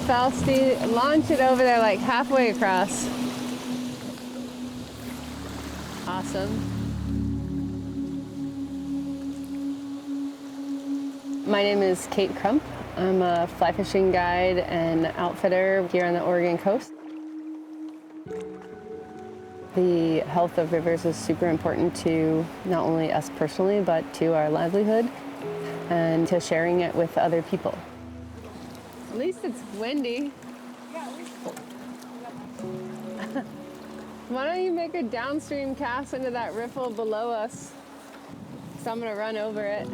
Fausty, launch it over there like halfway across. Awesome. My name is Kate Crump. I'm a fly fishing guide and outfitter here on the Oregon coast. The health of rivers is super important to not only us personally, but to our livelihood and to sharing it with other people. At least it's windy. Yeah, at least Why don't you make a downstream cast into that riffle below us? So I'm gonna run over it.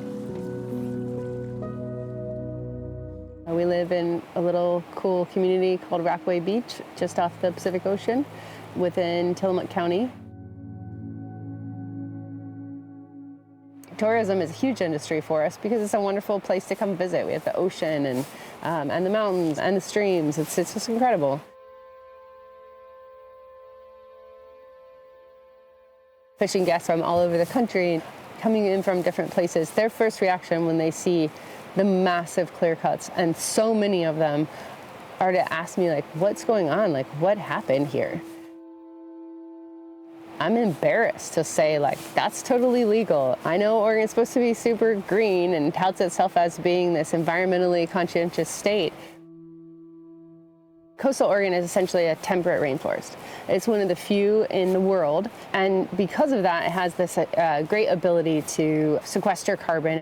We live in a little cool community called Rockaway Beach, just off the Pacific Ocean, within Tillamook County. Tourism is a huge industry for us because it's a wonderful place to come visit. We have the ocean and the mountains and the streams. It's just incredible. Fishing guests from all over the country coming in from different places, their first reaction when they see the massive clear cuts, and so many of them, are to ask me, like, what's going on? Like, what happened here? I'm embarrassed to say, like, that's totally legal. I know Oregon's supposed to be super green and touts itself as being this environmentally conscientious state. Coastal Oregon is essentially a temperate rainforest. It's one of the few in the world, and because of that, it has this great ability to sequester carbon.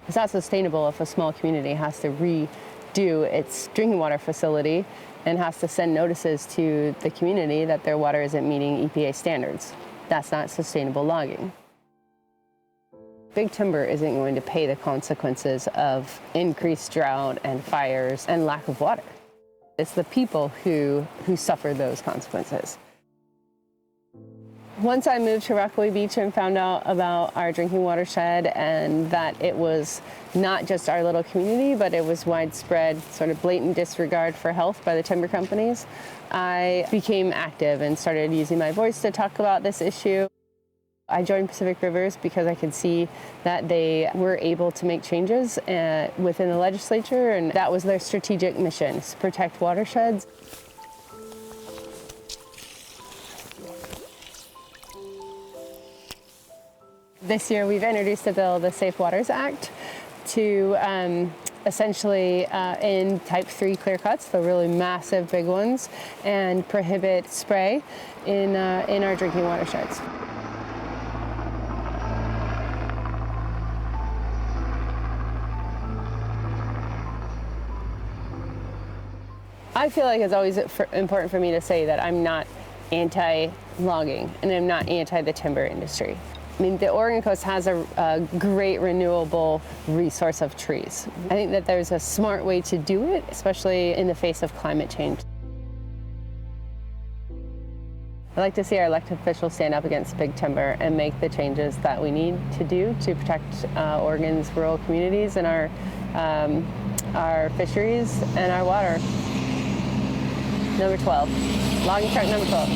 It's not sustainable if a small community has to redo its drinking water facility and has to send notices to the community that their water isn't meeting EPA standards. That's not sustainable logging. Big timber isn't going to pay the consequences of increased drought and fires and lack of water. It's the people who suffer those consequences. Once I moved to Rockaway Beach and found out about our drinking watershed and that it was not just our little community, but it was widespread, sort of blatant disregard for health by the timber companies, I became active and started using my voice to talk about this issue. I joined Pacific Rivers because I could see that they were able to make changes within the legislature, and that was their strategic mission, to protect watersheds. This year we've introduced a bill, the Safe Waters Act, to essentially end type 3 clear cuts, the really massive big ones, and prohibit spray in our drinking watersheds. I feel like it's always important for me to say that I'm not anti-logging and I'm not anti the timber industry. I mean, the Oregon coast has a great renewable resource of trees. I think that there's a smart way to do it, especially in the face of climate change. I'd like to see our elected officials stand up against big timber and make the changes that we need to do to protect Oregon's rural communities and our fisheries and our water. Number 12, logging truck number 12.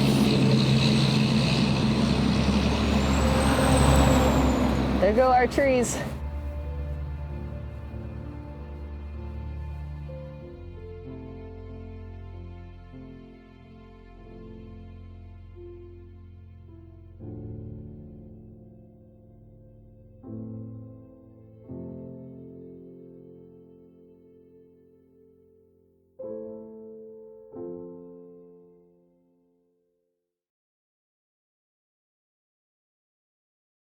There go our trees.